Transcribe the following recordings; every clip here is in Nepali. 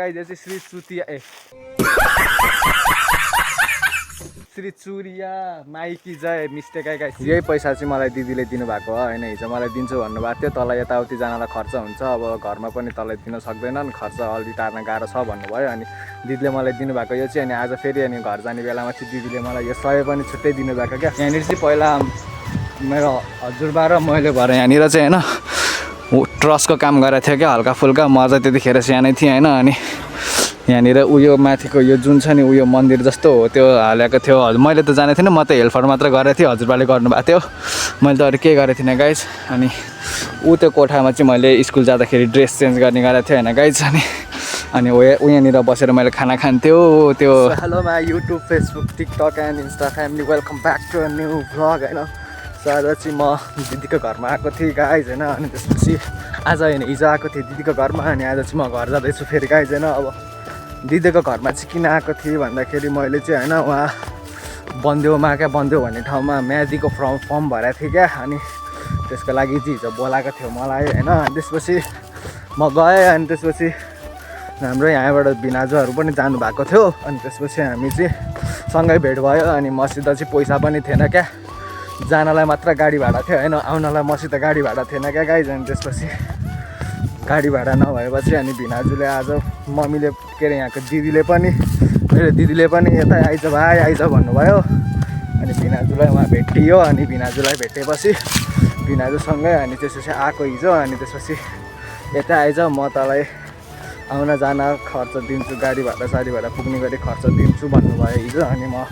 गाइस यो चाहिँ श्री चुरिया माइकी जय मिस्टेक है गाइस। यही पैसा चाहिँ मलाई दिदीले दिनुभएको हो होइन। हिजो मलाई दिन्छु भन्नुभएको थियो, तल यताउति जानलाई खर्च हुन्छ, अब घरमा पनि तँलाई दिन सक्दैनन्, खर्च अलि टार्न गाह्रो छ भन्नुभयो। अनि दिदीले मलाई दिनुभएको यो चाहिँ। अनि आज फेरि अनि घर जाने बेलामा चाहिँ दिदीले मलाई यो 100 पनि छुट्टै दिनुभएको क्या। यहाँनिर चाहिँ पहिला मेरो हजुरबा र मैले भएर यहाँनिर चाहिँ होइन ट्रसको काम गरेको थियो क्या, हल्का फुल्का। म चाहिँ त्यतिखेर सानै थिएँ होइन। अनि यहाँनिर उयो माथिको यो जुन छ नि उयो मन्दिर जस्तो हो त्यो हालेको थियो। मैले त जाने थिइनँ, म त हेल्पर मात्र गरेको थिएँ, हजुरबाले गर्नुभएको थियो, मैले त अरू केही गरेको थिइनँ गाइज। अनि त्यो कोठामा चाहिँ मैले स्कुल जाँदाखेरि ड्रेस चेन्ज गर्ने गरेको थिएँ होइन गाइज। अनि यहाँनिर बसेर मैले खाना खान्थ्यो त्यो। Hello my YouTube Facebook TikTok and Insta family, welcome back to a new vlog होइन। सो आज चाहिँ म दिदीको घरमा आएको थिएँ गाइज होइन। अनि त्यसपछि आज होइन हिजो आएको थिएँ दिदीको घरमा, अनि आज चाहिँ म घर जाँदैछु फेरि गाइज होइन। अब दिदीको घरमा चाहिँ किन आएको थिएँ भन्दाखेरि मैले चाहिँ होइन उहाँ बन्देउमा क्या, बन्देउ भन्ने ठाउँमा म्यादीको फर्म भरेको थिएँ क्या। अनि त्यसको लागि चाहिँ हिजो बोलाएको थियो मलाई होइन। त्यसपछि म गएँ, अनि त्यसपछि हाम्रो यहाँबाट भिनाजुहरू पनि जानुभएको थियो। अनि त्यसपछि हामी चाहिँ सँगै भेट भयो। अनि मसित चाहिँ पैसा पनि थिएन क्या, जानलाई मात्र गाडी भाडा थियो होइन, आउनलाई मसित गाडी भाडा थिएन क्या गाइज। अनि त्यसपछि गाडी भाडा नभएपछि अनि भिनाजुले आज मम्मीले के अरे यहाँको दिदीले पनि मेरो दिदीले पनि यता आइज भाइ आइज भन्नुभयो। अनि भिनाजुलाई उहाँ भेटियो। अनि भिनाजुलाई भेटेपछि भिनाजुसँगै अनि त्यसपछि आएको हिजो। अनि त्यसपछि यता आइज म तँलाई आउन जान खर्च दिन्छु, गाडी भाडा पुग्ने गरी खर्च दिन्छु भन्नुभयो हिजो। अनि म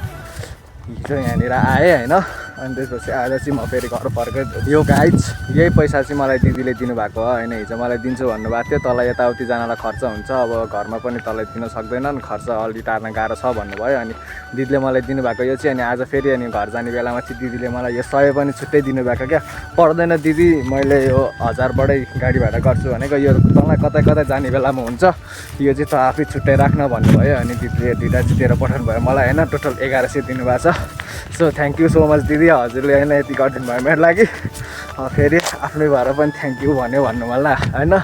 हिजो यहाँनिर आएँ होइन। अनि त्यसपछि आज चाहिँ म फेरि घर फर्केँ। यो गाइज यही पैसा चाहिँ मलाई दिदीले दिनुभएको हो होइन। हिजो मलाई दिन्छु भन्नुभएको थियो, तल यताउति जानलाई खर्च हुन्छ, अब घरमा पनि तँलाई दिन सक्दैनन्, खर्च अलि टार्न गाह्रो छ भन्नुभयो। अनि दिदीले मलाई दिनुभएको यो चाहिँ। अनि आज फेरि अनि घर जाने बेलामा चाहिँ दिदीले मलाई यो 100 पनि छुट्टै दिनुभएको क्या। पर्दैन दिदी, मैले यो 1000बाटै गाडी भाडा गर्छु भनेको, यो तँलाई कतै कतै जाने बेलामा हुन्छ, यो चाहिँ त आफै छुट्टै राख्न भन्नुभयो। अनि दिदीले दुइटा चाहिँ दिएर पठाउनु भयो मलाई होइन। टोटल 1100 दिनुभएको छ। So thank you so much दिदी, हजुरले होइन यति गरिदिनु भयो मेरो लागि। फेरि आफ्नै भएर पनि थ्याङ्क यू भन्नु मलाई होइन।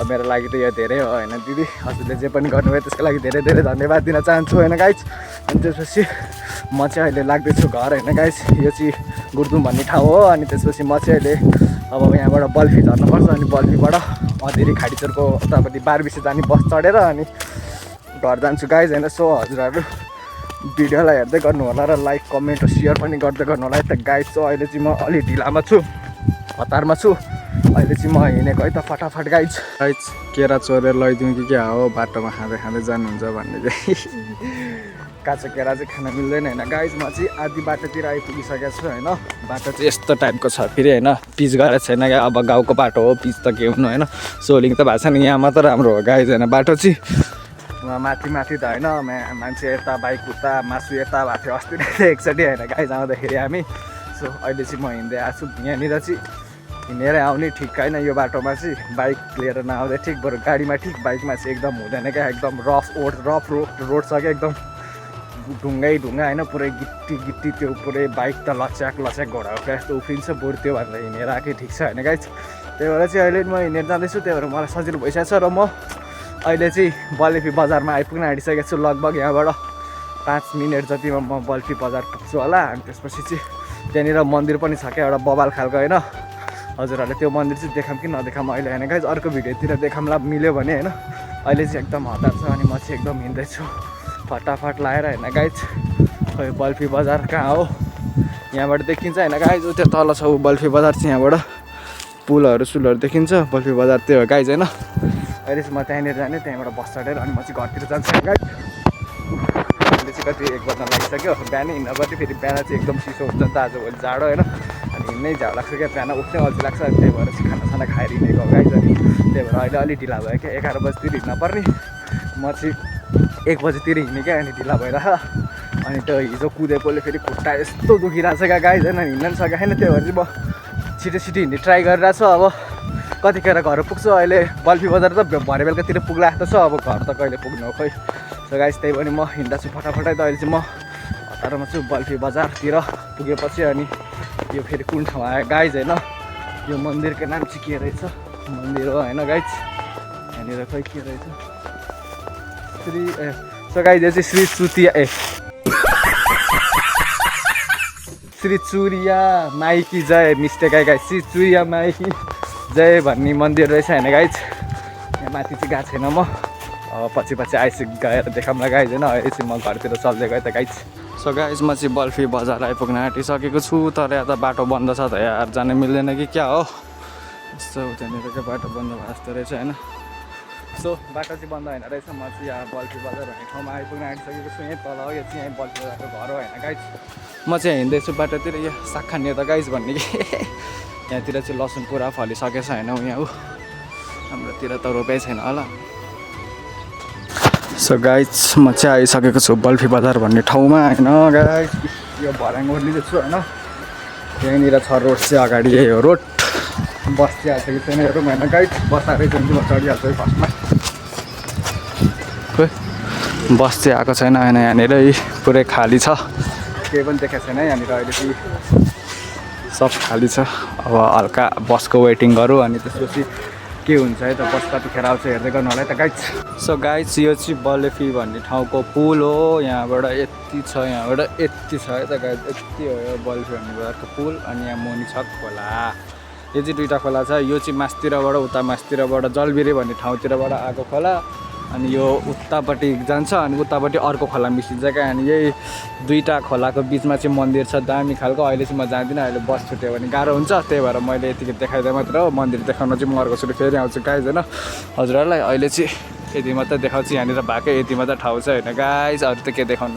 मेरो लागि त यो धेरै हो होइन दिदी, हजुरले जे पनि गर्नुभयो त्यसको लागि धेरै धेरै धन्यवाद दिन चाहन्छु होइन गाइज। अनि त्यसपछि म चाहिँ अहिले लाग्दैछु घर होइन गाइज। यो चाहिँ गुर्दुम भन्ने ठाउँ हो। अनि त्यसपछि म चाहिँ अहिले अब यहाँबाट बल्फी झर्नुपर्छ। अनि बल्फीबाट अधेरी खाडीचोरको उतापट्टि बारबिसे जाने बस चढेर अनि घर जान्छु गाइज होइन। सो हजुरहरू भिडियोलाई हेर्दै गर्नु होला र लाइक कमेन्ट र सेयर पनि गर्दै गर्नु होला है त गाइज। सो अहिले चाहिँ म अलि ढिलामा छु, हतारमा छु अहिले चाहिँ म हिँडेको है त फटाफट गाइज। केरा चोरेर लैदिउँ कि क्या हो, बाटोमा खाँदै खाँदै जानुहुन्छ भन्ने चाहिँ काँचो केरा चाहिँ खान मिल्दैन होइन गाइज। म चाहिँ आधी बाटोतिर आइपुगिसकेको छु होइन। बाटो चाहिँ यस्तो टाइपको छ फेरि होइन, पिच गरेको छैन क्या। अब गाउँको बाटो हो, पिच त के हुनु होइन, सोलिङ त भएको छैन। यहाँ मात्र राम्रो हो गाइज होइन बाटो चाहिँ। वहाँ माथि त होइन मान्छे यता बाइक उता मासु यता भएको थियो अस्ति नै एकचोटि होइन गाइज आउँदाखेरि हामी। सो अहिले चाहिँ म हिँड्दै आएको छु। यहाँनिर चाहिँ हिँडेर आउने ठिक होइन, यो बाटोमा चाहिँ बाइक लिएर नआउँदै ठिक, बरु गाडीमा ठिक, बाइकमा चाहिँ एकदम हुँदैन क्या। एकदम रफ रोड छ क्या, एकदम ढुङ्गै होइन, पुरै गिट्टी त्यो पुरै बाइक त लच्याक घोडाको क्या यस्तो उफ्रिन्छ, बरु त्यो भनेर हिँडेर आएकै ठिक छ होइन गाइज। त्यही भएर चाहिँ अहिले म हिँडेर जाँदैछु, त्यही भएर मलाई सजिलो भइसकेको छ। र म अहिले चाहिँ बल्फी बजारमा आइपुग्न आँटिसकेको छु। लगभग यहाँबाट 5 मिनट जतिमा म बल्फी बजार पुग्छु होला। अनि त्यसपछि चाहिँ त्यहाँनिर मन्दिर पनि छ क्या एउटा बबाल खालको होइन। हजुरहरूले त्यो मन्दिर चाहिँ देखाऊँ कि नदेखाऊँ अहिले होइन गाइज, अर्को भिडियोतिर देखाउँला मिल्यो भने होइन। अहिले चाहिँ एकदम हतार छ अनि म चाहिँ एकदम हिँड्दैछु फटाफट लाएर होइन गाइज। खोइ बल्फी बजार कहाँ हो, यहाँबाट देखिन्छ होइन गाइज, त्यो तल छ बल्फी बजार चाहिँ, यहाँबाट पुलहरू देखिन्छ, बल्फी बजार त्यो हो गाइज होइन। अहिले चाहिँ म त्यहाँनिर जाने, त्यहाँबाट बस चढेर अनि म चाहिँ घरतिर जान्छु गाइज। अहिले चाहिँ कति 1 बज्न लागिसक्यो, बिहानै हिँड्न पऱ्यो, फेरि बिहान चाहिँ एकदम चिसो हुन्छ नि त आजभोलि जाडो होइन। अनि हिँड्नै झ्याउ लाग्छ क्या, बिहान उठ्नै अल्छी लाग्छ। अनि त्यही भएर चाहिँ खानासाना खाएर हिँडेको गाइज। अनि त्यही भएर अहिले अलिक ढिला भयो क्या, 11 बजीतिर हिँड्न पर्ने, म चाहिँ 1 बजीतिर हिँडेँ क्या। अनि ढिला भइरह अनि त्यो हिजो कुदेकोले फेरि खुट्टा यस्तो दुखिरहेको छ क्या गाइज होइन, हिँड्न पनि सकेको छैन। त्यही भएर चाहिँ म छिटो हिँड्ने ट्राई गरिरहेको छु। अब कतिखेर घर पुग्छु, अहिले बल्फी बजार त भरे बेलुकातिर पुग्ला जस्तो छ, अब घर त कहिले पुग्नु हो खोइ। सो गाइज त्यही पनि म हिँड्दैछु फटाफटै। त अहिले चाहिँ म हतारमा छु बल्फी बजारतिर पुगेपछि। अनि यो फेरि कुन ठाउँ आयो गाइज होइन, यो मन्दिरको नाम चाहिँ के रहेछ, मन्दिर हो होइन गाइज, यहाँनिर खोइ के रहेछ सो गाइस यो चाहिँ श्री चुतिया श्री चुरिया माइकी जय मिस्टेक है गाइस श्री चुरिया माइकी जय भन्ने मन्दिर रहेछ होइन गाइस यहाँ माथि चाहिँ गएको छैन म पछि पछि गएर देखाउँला गाइस होइन अहिले चाहिँ म घरतिर चल्दै गएँ त गाइस सो गाइस म चाहिँ बल्फी बजार आइपुग्न आँटिसकेको छु तर यहाँ त बाटो बन्द छ त यार जान मिल्दैन कि क्या हो यस्तो त्यहाँनिर बाटो बन्द भयो जस्तो रहेछ होइन सो बाटो चाहिँ बन्द होइन रहेछ म चाहिँ यहाँ बल्फी बजार भन्ने ठाउँमा आइपुग्न आँटिसकेको छु यहीँ तल यो चाहिँ यहीँ बल्फी बजारको घर हो होइन गाइस म चाहिँ हिँड्दैछु बाटोतिर यो साग खाने त गाइस भन्ने कि यहाँतिर चाहिँ लसुन पुरा फलिसकेछ होइन यहाँ हो हाम्रोतिर त रोपै छैन होला सो गाइस म चाहिँ आइसकेको छु बल्फी बजार भन्ने ठाउँमा होइन गाइस यो भर्याङ ओर्लिँदै छु होइन यहीँनिर छ रोड चाहिँ अगाडि यही हो रोड बस चाहिँ आएको छैन हेरौँ होइन गाइस बस आएकै चाहिँ म चढिहाल्छु है फर्स्टमा बस चाहिँ आएको छैन होइन यहाँनिर पुरै खाली छ केही पनि देखाएको छैन यहाँनिर अहिले चाहिँ सब खाली छ अब हल्का बसको वेटिङ गरौँ अनि त्यसपछि के हुन्छ है त बस कतिखेर आउँछ हेर्दै गर्नु होला है त गाइस सो गाइस यो चाहिँ बल्फी भन्ने ठाउँको पुल हो यहाँबाट यति छ यहाँबाट यति छ है त गाइस यति हो यो बल्फी भन्ने बजारको पुल अनि यहाँ मुनि छ खोला यो चाहिँ दुईवटा खोला छ यो चाहिँ मास्तिरबाट उता मास्तिरबाट जलबिरे भन्ने ठाउँतिरबाट आएको खोला अनि यो उतापट्टि जान्छ अनि उतापट्टि अर्को खोला मिसिन्छ क्या अनि यही दुईवटा खोलाको बिचमा चाहिँ मन्दिर छ दामी खालको अहिले चाहिँ म जाँदिनँ अहिले बस छुट्यो भने गाह्रो हुन्छ त्यही भएर मैले यतिकै देखाइदिएँ मात्र हो मन्दिर देखाउन चाहिँ म अर्को छुट्यो फेरि आउँछु गाइस होइन हजुरहरूलाई अहिले चाहिँ यति मात्रै देखाउँछु यहाँनिर भएकै यति मात्रै ठाउँ छ होइन गाइस अरू त के देखाउनु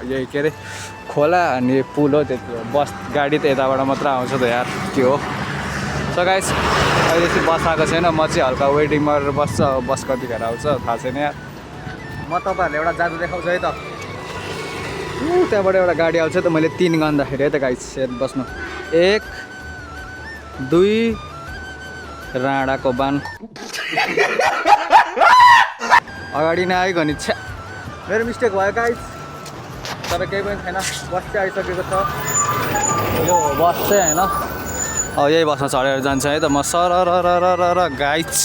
यही के अरे खोला अनि पुल हो त्यति हो बस गाडी त यताबाट मात्र आउँछ त यार के हो सो गाइस अहिले चाहिँ बस आएको छैन म चाहिँ हल्का वेटिङमा बस्छ बस कतिखेर आउँछ थाहा छैन यार म तपाईँहरूले एउटा जादु देखाउँछु है त त्यहाँबाट एउटा गाडी आउँछ त मैले 3 गन्दाखेरि है त गाइस हेर बस्नु 1 2 राणाको बान अगाडि नै आइगयो नि छ्या मेरो मिस्टेक भयो गाइस तर केही पनि छैन बस चाहिँ आइसकेको छ यो बस चाहिँ होइन यही बसमा चढेर जान्छ है त म सर गाइस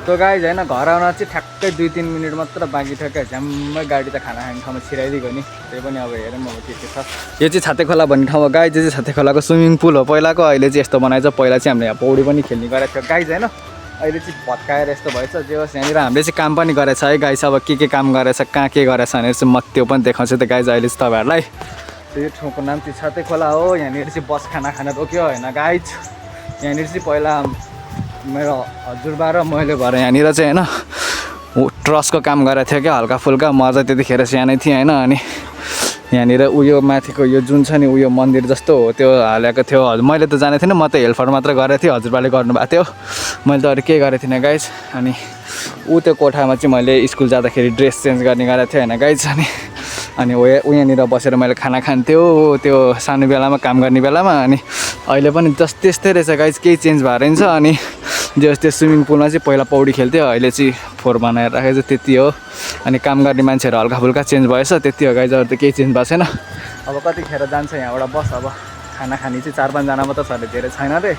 तो गाइस होइन घर आउन चाहिँ ठ्याक्कै 2-3 मिनट मात्र बाँकी थियो क्या झ्याम्मै गाडी त खाना खाने ठाउँमा छिराइदिएको नि त्यही पनि अब हेरौँ अब के छ यो चाहिँ छाते खोला भन्ने ठाउँ हो गाइस यो चाहिँ छाते खोलाको स्विमिङ पुल हो पहिलाको अहिले चाहिँ यस्तो बनाएछ पहिला चाहिँ हामीले यहाँ पौडी पनि खेल्ने गरेको थियो गाइस होइन अहिले चाहिँ भत्काएर यस्तो भएछ जे होस् यहाँनिर हामीले चाहिँ काम पनि गरेछ है गाइस अब के काम गरेछ कहाँ के गरेछ भनेर चाहिँ म त्यो पनि देखाउँछु त गाइस अहिले चाहिँ तपाईँहरूलाई यो ठाउँको नाम चाहिँ छाते खोला हो यहाँनिर चाहिँ बस खाना खान रोक्यो होइन गाइस यहाँनिर चाहिँ पहिला मेरो हजुरबा र मैले भएर यहाँनिर चाहिँ होइन ट्रसको काम गरेको थियो क्या हल्का फुल्का म चाहिँ त्यतिखेर सानै थिएँ होइन अनि यहाँनिर उयो माथिको यो जुन छ नि उयो मन्दिर जस्तो हो त्यो हालेको थियो मैले त जानेको थिइनँ म त हेल्पर मात्र गरेको थिएँ हजुरबाले गर्नुभएको थियो मैले त अरू केही गरेको थिइनँ गाइस अनि त्यो कोठामा चाहिँ मैले स्कुल जाँदाखेरि ड्रेस चेन्ज गर्ने गरेको थिएँ होइन गाइस अनि उहाँनिर बसेर मैले खाना खान्थ्यो त्यो सानो बेलामा काम गर्ने बेलामा अनि अहिले पनि त्यस्तै रहेछ गाइस केही चेन्ज भएर छ अनि जो त्यो स्विमिङ पुलमा चाहिँ पहिला पौडी खेल्थ्यो अहिले चाहिँ फोहोर बनाएर राखेको छ त्यति हो अनि काम गर्ने मान्छेहरू हल्का फुल्का चेन्ज भएछ त्यति हो गाइस अरू त केही चेन्ज भएको छैन अब कतिखेर जान्छ यहाँबाट बस अब खाना खाने चाहिँ 4-5 जना मात्र छ अरे धेरै छैन अरे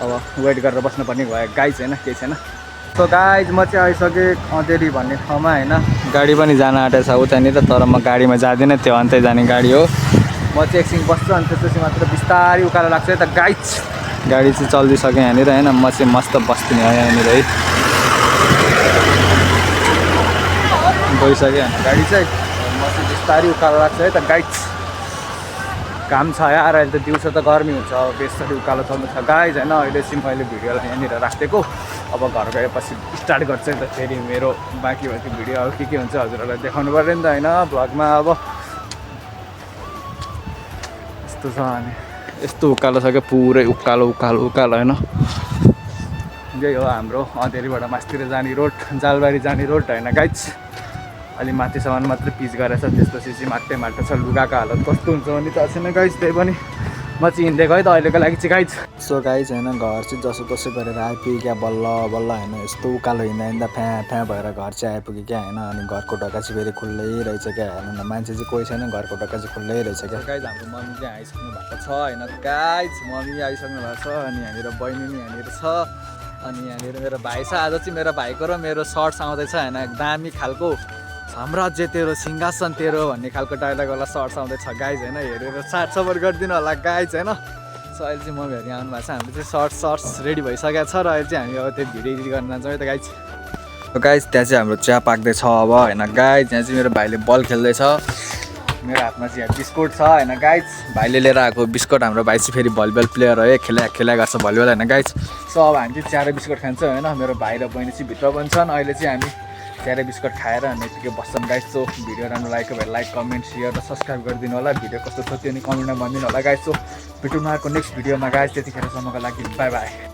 अब वेट गरेर बस्नुपर्ने भयो गाइस होइन केही छैन सो गाइस म चाहिँ आइसकेँ अँधेरी भन्ने ठाउँमा होइन गाडी पनि जान आँटेको छ उतानिर तर म गाडीमा जाँदिनँ त्यो अन्तै जाने गाडी हो म चाहिँ एकछिन बस्छु अनि त्यसपछि मात्र बिस्तारै उकालो लाग्छ है त गाइस गाडी चाहिँ चल्दिसक्यो यहाँनिर होइन म चाहिँ मस्त बस्दिनँ हो यहाँनिर है गइसक्यो गाडी चाहिँ म चाहिँ बिस्तारै उकालो लाग्छ है त गाइस काम छ यार अहिले त दिउँसो त गर्मी हुन्छ अब बेसरी उकालो चल्नु छ गाइस होइन अहिले चाहिँ मैले भिडियोलाई यहाँनिर राखिदिएको अब घर गएपछि स्टार्ट गर्छ नि त फेरि मेरो बाँकी भिडियो अब के हुन्छ हजुरहरूलाई देखाउनु पर्यो नि त होइन भ्लगमा अब यस्तो छ अनि यस्तो उकालो छ क्या पुरै उकालो होइन यही हो हाम्रो अँधेरीबाट मास्तिर जाने रोड जालबारी जाने रोड होइन गाइस अलि माथिसम्म मात्र पिच गरेछ त्यसपछि चाहिँ माटो छ लुगाको हालत कस्तो हुन्छ भने त छैन गाइस त्यही पनि म चाहिँ हिँडेको है त अहिलेको लागि चाहिँ गाइस सो गाइस होइन घर चाहिँ जसो तसो गरेर आइपुग्यो क्या बल्ल होइन यस्तो उकालो हिँड्दा फ्याँ भएर घर चाहिँ आइपुग्यो क्या होइन अनि घरको ढोका चाहिँ फेरि खुल्लै रहेछ क्या हेर्नु न मान्छे चाहिँ कोही छैन घरको ढोका चाहिँ खुल्लै रहेछ क्या गाइस हाम्रो मम्मी चाहिँ आइसक्नु भएको छ होइन गाइस मम्मी आइसक्नु भएको छ अनि यहाँनिर बहिनी नि यहाँनिर छ अनि यहाँनिर मेरो भाइ छ आज चाहिँ मेरो भाइको र मेरो सर्ट्स आउँदैछ होइन दामी खालको साम्राज्य तेरो सिंहासन तेरो भन्ने खालको डायलगवाला सर्ट्स आउँदैछ गाइज होइन हेरेर साथ सबर गरिदिनु होला गाइज होइन सो अहिले चाहिँ मम्मीहरू यहाँ आउनु भएको छ हाम्रो चाहिँ सर्ट्स रेडी भइसकेको छ र अहिले चाहिँ हामी अब त्यो भिडियो एडिट गर्न जान्छौँ है त गाइज गाइज त्यहाँ चाहिँ हाम्रो चिया पाक्दैछ अब होइन गाइज यहाँ चाहिँ मेरो भाइले बल खेल्दैछ मेरो हातमा चाहिँ यहाँ बिस्कुट छ होइन गाइज भाइले लिएर आएको बिस्कुट हाम्रो भाइ चाहिँ फेरि भलिबल प्लेयर हो है खेला गर्छ भलिबल होइन गाइज सो अब हामी चाहिँ चिया र बिस्कुट खान्छौँ होइन मेरो भाइ र बहिनी चाहिँ भित्र बन्छन् अहिले चाहिँ हामी चिया र बिस्कुट खाएर अनि यतिकै बस्छौँ गाइज सो भिडियो राम्रो लागेको भए लाइक कमेन्ट सेयर र सब्सक्राइब गरिदिनु होला भिडियो कस्तो छ त्यो नि कमेन्टमा भनिदिनु होला गाइज सो भेटौँ अर्को नेक्स्ट भिडियोमा गाइज त्यतिखेरसम्मको लागि बाई बाई